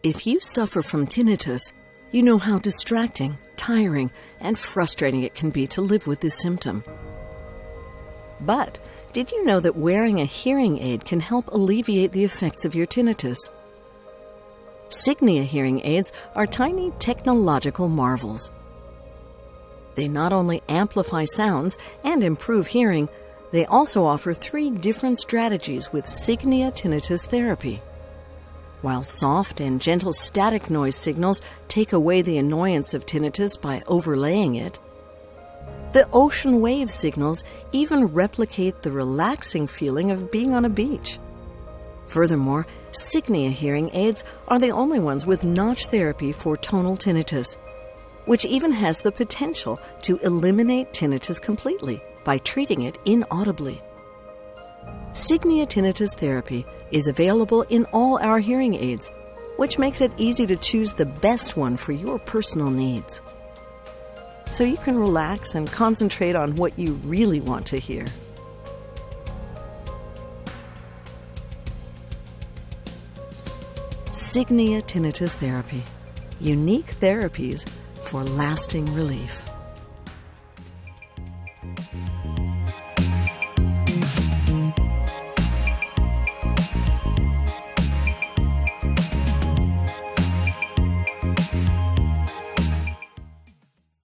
If you suffer from tinnitus, you know how distracting, tiring, and frustrating it can be to live with this symptom. But did you know that wearing a hearing aid can help alleviate the effects of your tinnitus? Signia Hearing Aids are tiny technological marvels. They not only amplify sounds and improve hearing, they also offer 3 different strategies with Signia tinnitus therapy. While soft and gentle static noise signals take away the annoyance of tinnitus by overlaying it, the ocean wave signals even replicate the relaxing feeling of being on a beach. Furthermore, Signia hearing aids are the only ones with notch therapy for tonal tinnitus, which even has the potential to eliminate tinnitus completely by treating it inaudibly. Signia tinnitus therapy is available in all our hearing aids, which makes it easy to choose the best one for your personal needs. So you can relax and concentrate on what you really want to hear. Signia tinnitus therapy. Unique therapies for lasting relief.